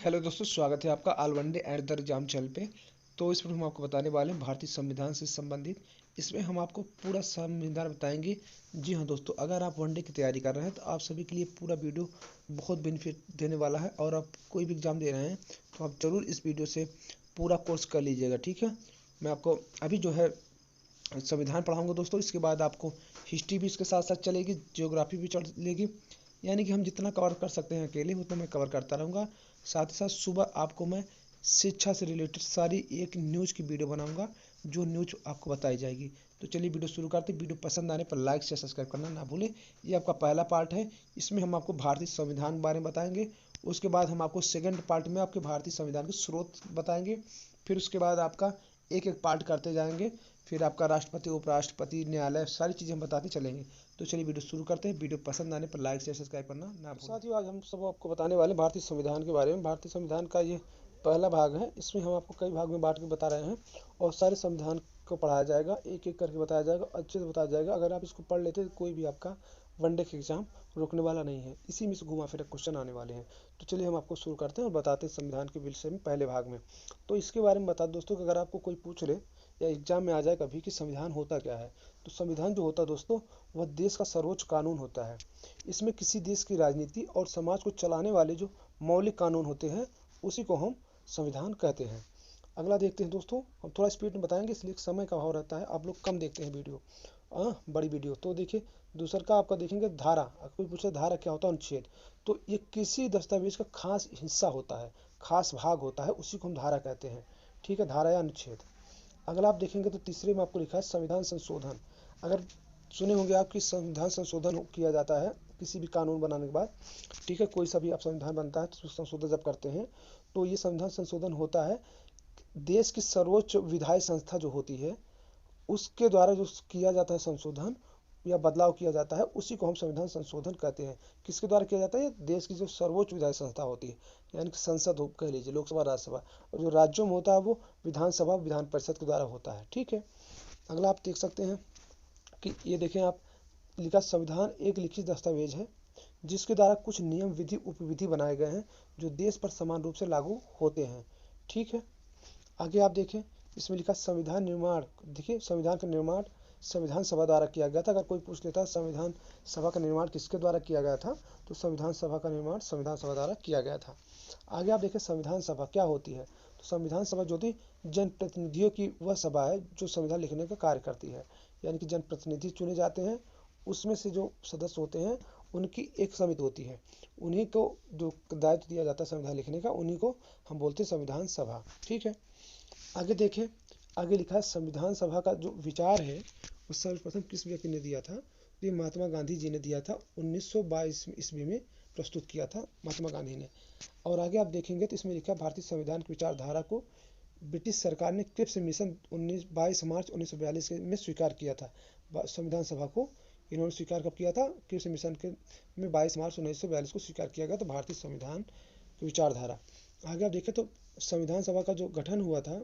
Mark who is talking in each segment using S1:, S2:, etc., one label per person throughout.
S1: Hello दोस्तों, स्वागत है आपका all one day at the exam channel पे। तो इस पर हम आपको बताने वाले हैं भारतीय संविधान से संबंधित। इसमें हम आपको पूरा संविधान बताएंगे। जी हाँ दोस्तों, अगर आप वनडे की तैयारी कर रहे हैं तो आप सभी के लिए पूरा वीडियो बहुत बेनिफिट देने वाला है। और आप कोई भी एग्जाम दे रहे हैं तो आप ज़रूर इस वीडियो से पूरा कोर्स कर लीजिएगा, ठीक है। मैं आपको अभी जो है संविधान पढ़ाऊंगा दोस्तों। इसके बाद आपको हिस्ट्री भी इसके साथ साथ चलेगी, जियोग्राफी भी चलेगी। यानी कि हम जितना कवर कर सकते हैं अकेले उतना मैं कवर करता रहूँगा। साथ ही साथ सुबह आपको मैं शिक्षा से रिलेटेड सारी एक न्यूज़ की वीडियो बनाऊंगा, जो न्यूज़ आपको बताई जाएगी। तो चलिए वीडियो शुरू करते हैं। वीडियो पसंद आने पर लाइक शेयर सब्सक्राइब करना ना भूलें। ये आपका पहला पार्ट है। इसमें हम आपको भारतीय संविधान के बारे में बताएंगे। उसके बाद हम आपको सेकंड पार्ट में आपके भारतीय संविधान के स्रोत बताएंगे। फिर उसके बाद आपका एक एक पार्ट करते जाएंगे। फिर आपका राष्ट्रपति, उपराष्ट्रपति, न्यायालय, सारी चीज़ें हम बताते चलेंगे। तो चलिए वीडियो शुरू करते हैं। वीडियो पसंद आने पर लाइक शेयर सब्सक्राइब करना ना भूलें। साथियों, आज हम सब आपको बताने वाले भारतीय संविधान के बारे में। भारतीय संविधान का ये पहला भाग है। इसमें हम आपको कई भाग में बांट के बता रहे हैं और सारे संविधान को पढ़ाया जाएगा, एक एक करके बताया जाएगा, अच्छे से बताया जाएगा। अगर आप इसको पढ़ लेते तो कोई भी आपका वनडे का एग्जाम रुकने वाला नहीं है। इसी में से घुमा फिरा क्वेश्चन आने वाले हैं। तो चलिए हम आपको शुरू करते हैं और बताते हैं संविधान के विषय में पहले भाग में। तो इसके बारे में बता दोस्तों कि अगर आपको कोई पूछ ले या एग्जाम में आ जाए कभी कि संविधान होता क्या है, तो संविधान जो होता है दोस्तों, वह देश का सर्वोच्च कानून होता है। इसमें किसी देश की राजनीति और समाज को चलाने वाले जो मौलिक कानून होते हैं उसी को हम संविधान कहते हैं। अगला देखते हैं दोस्तों। हम थोड़ा स्पीड में बताएंगे इसलिए समय का अभाव रहता है, आप लोग कम देखते हैं वीडियो, बड़ी वीडियो। तो देखिए, दूसरा का आपका देखेंगे धारा। अगर कोई पूछे धारा क्या होता है, अनुच्छेद। तो ये किसी दस्तावेज का खास हिस्सा होता है, खास भाग होता है, उसी को हम धारा कहते हैं। ठीक है, धारा या अनुच्छेद। अगर आप देखेंगे तो तीसरे में आपको लिखा है संविधान संशोधन। अगर सुने होंगे आप कि संविधान संशोधन किया जाता है किसी भी कानून बनाने के बाद। ठीक है, कोई सा भी आप संविधान बनता है तो संशोधन जब करते हैं तो ये संविधान संशोधन होता है। देश की सर्वोच्च विधायी संस्था जो होती है उसके द्वारा जो किया जाता है संशोधन या बदलाव किया जाता है, उसी को हम संविधान संशोधन कहते हैं। किसके द्वारा किया जाता है? देश की जो सर्वोच्च विधायी संस्था होती है, यानी कि संसद हो कह लीजिए, लोकसभा, राज्यसभा। और जो राज्यों में होता है वो विधानसभा, विधान परिषद के द्वारा होता है। ठीक है, अगला आप देख सकते हैं कि ये देखें आप, लिखा संविधान एक लिखित दस्तावेज है जिसके द्वारा कुछ नियम, विधि, उपविधि बनाए गए हैं जो देश पर समान रूप से लागू होते हैं। ठीक है, आगे आप देखें, इसमें लिखा संविधान निर्माण। देखिए, संविधान का निर्माण संविधान सभा द्वारा किया गया था। अगर कोई पूछ लेता है संविधान सभा का निर्माण किसके द्वारा किया गया था, तो संविधान सभा का निर्माण संविधान सभा द्वारा किया गया था। आगे आप देखें संविधान सभा क्या होती है। तो संविधान सभा जो थी जनप्रतिनिधियों की वह सभा है जो संविधान लिखने का कार्य करती है। यानी कि जनप्रतिनिधि चुने जाते हैं, उसमें से जो सदस्य होते हैं उनकी एक समिति होती है, उन्हीं को जो दायित्व दिया जाता है संविधान लिखने का, उन्हीं को हम बोलते हैं संविधान सभा। ठीक है, आगे देखें, आगे लिखा है संविधान सभा का जो विचार है वो सर्वप्रथम किस व्यक्ति ने दिया था? तो ये महात्मा गांधी जी ने दिया था। 1922 ईस्वी में प्रस्तुत किया था महात्मा गांधी ने। और आगे आप देखेंगे तो इसमें लिखा भारतीय संविधान की विचारधारा को ब्रिटिश सरकार ने क्रिप्स मिशन 22 मार्च 1942 में स्वीकार किया था। संविधान सभा को इन्होंने स्वीकार कब किया था? क्रिप्स मिशन के में 22 मार्च 1942 को स्वीकार किया गया। तो भारतीय संविधान की विचारधारा। आगे आप देखें तो संविधान सभा का जो गठन हुआ था,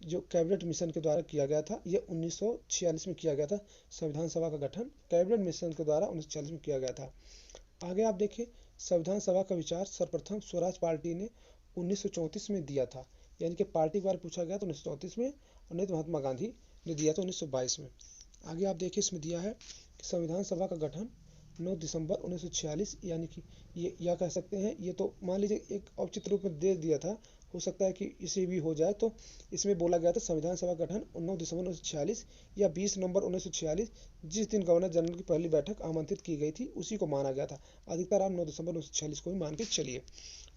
S1: जो कैबिनेट मिशन के द्वारा किया गया था, ये 1946 में किया गया था। संविधान सभा का गठन कैबिनेट मिशन के द्वारा 1946 में किया गया था। आगे आप देखिए, संविधान सभा का विचार सर्वप्रथम स्वराज पार्टी ने 1934 में दिया था। यानी कि पार्टी के बारे में पूछा गया तो 1934 में, और नहीं तो महात्मा गांधी ने दिया था 1922 में। आगे आप देखिए, इसमें दिया है कि संविधान सभा का गठन 9 दिसंबर 1946, यानी कि ये या कह सकते हैं, ये तो मान लीजिए एक औचित्य रूप में दे दिया था, हो सकता है कि इसे भी हो जाए। तो इसमें बोला गया था संविधान सभा गठन 9 दिसंबर 1946 या 20 नवंबर 1946, जिस दिन गवर्नर जनरल की पहली बैठक आमंत्रित की गई थी उसी को माना गया था। अधिकतर आप 9 दिसंबर 1946 को ही मान के चलिए।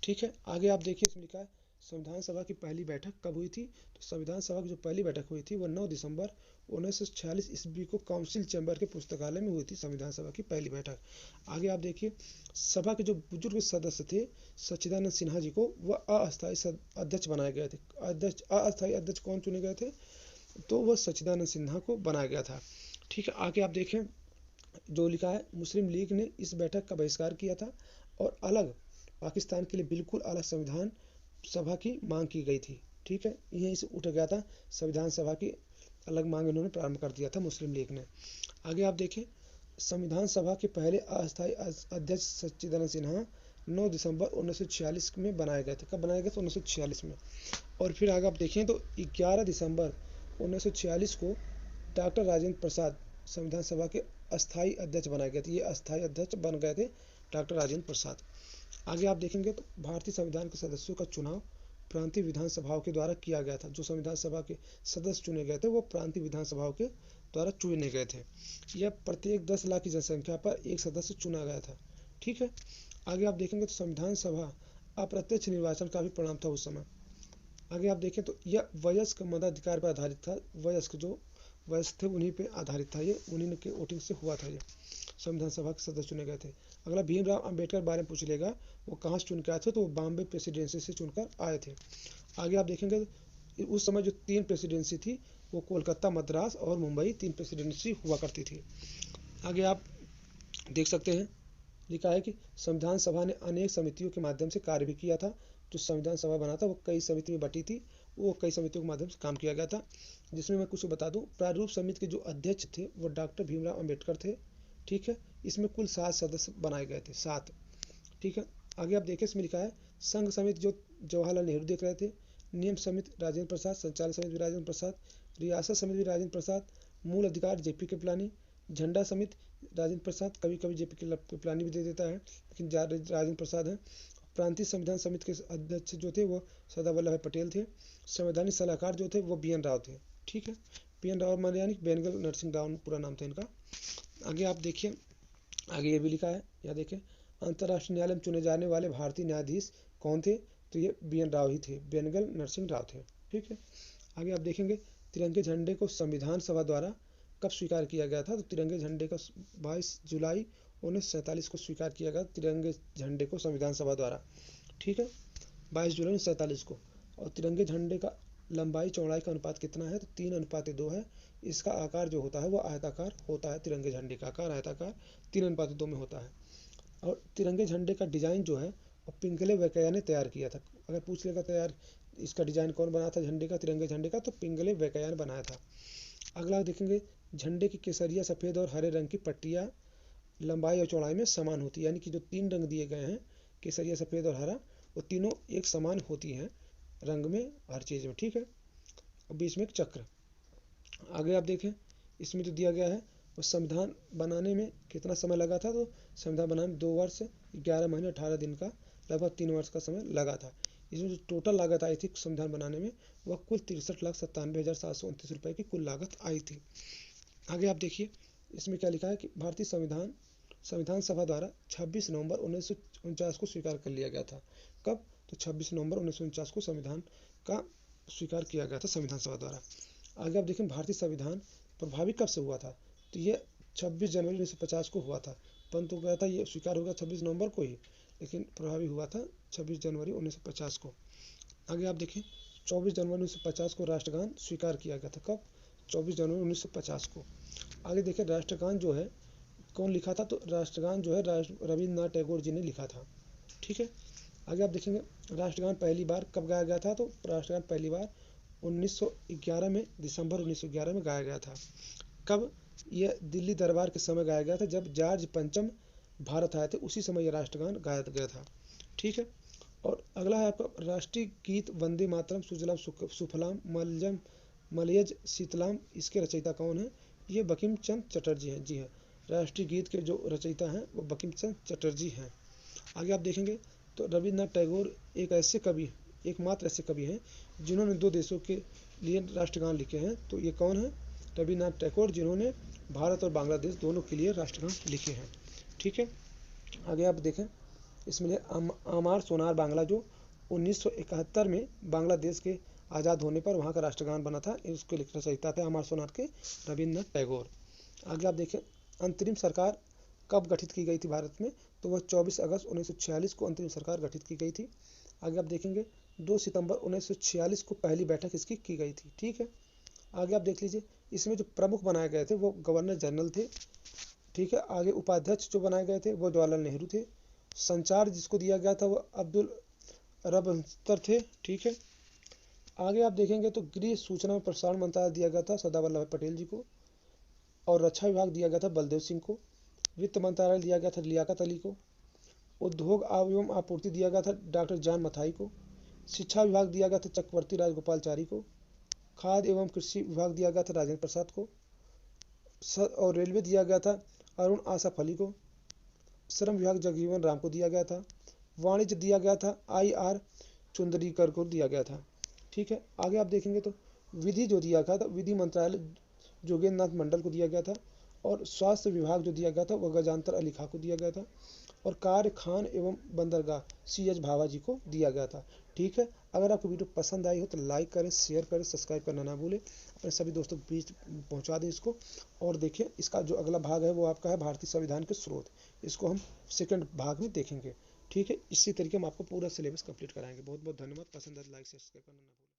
S1: ठीक है, आगे आप देखिए, इसमें लिखा है संविधान सभा की पहली बैठक कब हुई थी? तो संविधान सभा की जो पहली बैठक हुई थी वह 9 दिसंबर 1946 ईस्वी को काउंसिल चैम्बर के पुस्तकालय में हुई थी, संविधान सभा की पहली बैठक। आगे आप देखिए, सभा के जो बुजुर्ग सदस्य थे सच्चिदानंद सिन्हा जी को वह अस्थायी अध्यक्ष बनाए गए थे। अस्थायी अध्यक्ष कौन चुने गए थे? तो वह सच्चिदानंद सिन्हा को बनाया गया था। ठीक है, आगे आप देखें, जो लिखा है मुस्लिम लीग ने इस बैठक का बहिष्कार किया था और अलग पाकिस्तान के लिए बिल्कुल अलग संविधान सभा की मांग की गई थी। ठीक है, यहीं से उठ गया था संविधान सभा की अलग मांग, इन्होंने प्रारंभ कर दिया था मुस्लिम लीग ने। आगे आप देखें, संविधान सभा के पहले अस्थायी अध्यक्ष सच्चिदानंद सिन्हा 9 दिसंबर 1946 में बनाए गए थे। कब बनाए गए थे? 1946 में। और फिर आगे आप देखें तो 11 दिसंबर 1946 को डॉक्टर राजेंद्र प्रसाद संविधान सभा के अस्थायी अध्यक्ष बनाए गए थे। ये अस्थायी अध्यक्ष बन गए थे डॉक्टर राजेंद्र प्रसाद। आगे आप देखेंगे तो भारतीय संविधान के सदस्यों का चुनाव प्रांतीय विधानसभाओं के द्वारा किया गया था। जो संविधान सभा के सदस्य चुने गए थे वो प्रांतीय विधानसभाओं के द्वारा चुने गए थे। यह प्रत्येक 10 लाख की जनसंख्या पर एक सदस्य चुना गया था। ठीक है। आगे आप देखेंगे तो संविधान सभा अप्रत्यक्ष निर्वाचन का भी परिणाम था उस समय। आगे आप देखें तो यह वयस्क मताधिकार पर आधारित था। वयस्क जो वयस्क थे उन्हीं पे आधारित था, ये उन्हीं के वोटिंग से हुआ था। ये संविधान सभा के सदस्य चुने गए थे। अगला भीमराव अंबेडकर बारे में पूछ लेगा, वो कहाँ से चुन के आए थे? तो वो बॉम्बे प्रेसिडेंसी से चुनकर आए थे। आगे आप देखेंगे उस समय जो 3 प्रेसिडेंसी थी वो कोलकाता, मद्रास और मुंबई 3 प्रेसिडेंसी हुआ करती थी। आगे आप देख सकते हैं लिखा है कि संविधान सभा ने अनेक समितियों के माध्यम से कार्य भी किया था। जो संविधान सभा बना था वो कई समिति में बटी थी, वो कई समितियों के माध्यम से काम किया गया था। जिसमें मैं कुछ बता दूं, प्रारूप समिति के जो अध्यक्ष थे वो डॉक्टर भीमराव अंबेडकर थे। ठीक है। इसमें कुल 7 सदस्य बनाए गए थे, 7। ठीक है। आगे आप देखें इसमें लिखा है संघ समिति जो जवाहरलाल नेहरू देख रहे थे, नियम समिति राजेंद्र प्रसाद, संचालन समिति भी राजेंद्र प्रसाद, रियासत समिति भी राजेंद्र प्रसाद, मूल अधिकार जेपी कृपलानी, झंडा समिति राजेंद्र प्रसाद, कभी कभी जेपी कृपलानी भी दे देता है लेकिन राजेंद्र प्रसाद है। प्रांतीय संविधान समिति के अध्यक्ष जो थे वो सरदार वल्लभ भाई पटेल थे। संवैधानिक सलाहकार जो थे वो बी एन राव थे। ठीक है। बी एन राव माने यानी बेनगल नरसिंह राव पूरा नाम था इनका। आगे आप देखिए, आगे ये भी लिखा है, यहाँ देखें अंतर्राष्ट्रीय न्यायालय में चुने जाने वाले भारतीय न्यायाधीश कौन थे? तो ये बी एन राव ही थे, बेनगल नरसिंह राव थे। ठीक है। आगे आप देखेंगे तिरंगे झंडे को संविधान सभा द्वारा कब स्वीकार किया गया था? तो तिरंगे झंडे का 22 जुलाई 1947 को स्वीकार किया गया तिरंगे झंडे को संविधान सभा द्वारा। ठीक है। 22 जुलाई 1947 को। और तिरंगे झंडे का लंबाई चौड़ाई का अनुपात कितना है? तो 3:2 है। इसका आकार जो होता है वो आयताकार होता है। तिरंगे झंडे का आकार आयताकार 3:2 में होता है। और तिरंगे झंडे का डिजाइन जो है वो पिंगले वेंकैया ने तैयार किया था। अगर पूछ लेगा तैयार इसका डिजाइन कौन बनाया था झंडे का, तिरंगे झंडे का, तो पिंगले वेंकैया ने बनाया था। अगला देखेंगे झंडे की केसरिया, सफेद और हरे रंग की पट्टियां लंबाई और चौड़ाई में समान होती है। यानी कि जो 3 रंग दिए गए हैं, केसरिया, सफेद और हरा, वो तीनों एक समान होती हैं रंग में, हर चीज में। ठीक है। और बीच में एक चक्र। आगे आप देखें इसमें जो दिया गया है वो संविधान बनाने में कितना समय लगा था? तो संविधान बनाने में 2 वर्ष 11 महीने 18 दिन का लगभग 3 वर्ष का समय लगा था। इसमें जो टोटल लागत आई थी संविधान बनाने में वह कुल 63,97,729 रुपये की कुल लागत आई थी। आगे आप देखिए इसमें क्या लिखा है कि भारतीय संविधान सभा द्वारा 26 नवंबर 1949 को स्वीकार कर लिया गया था। कब? तो 26 नवंबर 1949 को संविधान का स्वीकार किया गया था संविधान सभा द्वारा। आगे आप देखें भारतीय संविधान प्रभावी कब से हुआ था? तो ये 26 जनवरी 1950 को हुआ था, परंतु गया था ये स्वीकार होगा 26 नवंबर को ही, लेकिन प्रभावी हुआ था 26 जनवरी 1950 को। आगे आप देखें 24 जनवरी 1950 को राष्ट्रगान स्वीकार किया गया था। कब? 24 जनवरी 1950 को। आगे देखें राष्ट्रगान जो है कौन लिखा था? तो राष्ट्रगान जो है रविन्द्रनाथ टैगोर जी ने लिखा था। ठीक है। आगे आप देखेंगे राष्ट्रगान पहली बार कब गाया गया था? तो राष्ट्रगान पहली बार 1911 में, दिसंबर 1911 में गाया गया था। कब? यह दिल्ली दरबार के समय गाया गया था जब जॉर्ज पंचम भारत आए थे, उसी समय यह राष्ट्रगान गाया गया था। ठीक है। और अगला है आपका राष्ट्रीय गीत वंदे मातरम सुजलाम सुफलाम मलयज शीतलाम, इसके रचयिता कौन है? ये बंकिम चंद्र चटर्जी हैं। जी हाँ, राष्ट्रीय गीत के जो रचयिता हैं वो बंकिम चंद्र चटर्जी हैं। आगे आप देखेंगे तो रविन्द्रनाथ टैगोर एकमात्र ऐसे कवि हैं जिन्होंने 2 देशों के लिए राष्ट्रगान लिखे हैं। तो ये कौन है? रविन्द्रनाथ टैगोर, जिन्होंने भारत और बांग्लादेश दोनों के लिए राष्ट्रगान लिखे हैं। ठीक है। आगे आप देखें इसमें आमार सोनार बांग्ला जो 1971 में बांग्लादेश के आज़ाद होने पर वहाँ का राष्ट्रगान बना था, उसके लिखना रचयिता थे आमार सोनार के रविन्द्रनाथ टैगोर। आगे आप देखें अंतरिम सरकार कब गठित की गई थी भारत में? तो वह 24 अगस्त 1946 को अंतरिम सरकार गठित की गई थी। आगे आप देखेंगे 2 सितंबर 1946 को पहली बैठक इसकी की गई थी। ठीक है। आगे आप देख लीजिए इसमें जो प्रमुख बनाए गए थे वो गवर्नर जनरल थे। ठीक है। आगे उपाध्यक्ष जो बनाए गए थे वो जवाहरलाल नेहरू थे। संचार जिसको दिया गया था वो अब्दुल रब अंतर थे। ठीक है। आगे आप देखेंगे तो गृह सूचना और प्रसारण मंत्रालय दिया गया था सरदार वल्लभ भाई पटेल जी को, और रक्षा विभाग दिया गया था बलदेव सिंह को। वित्त मंत्रालय दिया गया था लियाकत अली को। उद्योग एवं आपूर्ति दिया गया था डॉक्टर जॉन मथाई को। शिक्षा विभाग दिया गया था चक्रवर्ती राजगोपालचारी को। खाद्य एवं कृषि विभाग दिया गया था राजेंद्र प्रसाद को। और रेलवे दिया गया था अरुण आसफ अली को। श्रम विभाग जगजीवन राम को दिया गया था। वाणिज्य दिया गया था आई.आर. चुंदरीकर को दिया गया था। ठीक है, आगे आप देखेंगे तो विधि जो दिया गया था विधि मंत्रालय जोगेंद्र नाथ मंडल को दिया गया था। और स्वास्थ्य विभाग जो दिया गया था वह गजानतर अली खां को दिया गया था। और कार्य खान एवं बंदरगाह सी.एच. भाभा जी को दिया गया था। ठीक है, अगर आपको वीडियो पसंद आई हो तो लाइक करें, शेयर करें, सब्सक्राइब करना ना भूलें। अपने सभी दोस्तों के बीच पहुंचा दें इसको। और देखिए इसका जो अगला भाग है वो आपका है भारतीय संविधान के स्रोत। इसको हम सेकंड भाग में देखेंगे। ठीक है, इसी तरीके हम आपको पूरा सिलेबस कंप्लीट कराएंगे। बहुत बहुत धन्यवाद। पसंद है तो लाइक सब्सक्राइब करना ना भूलें।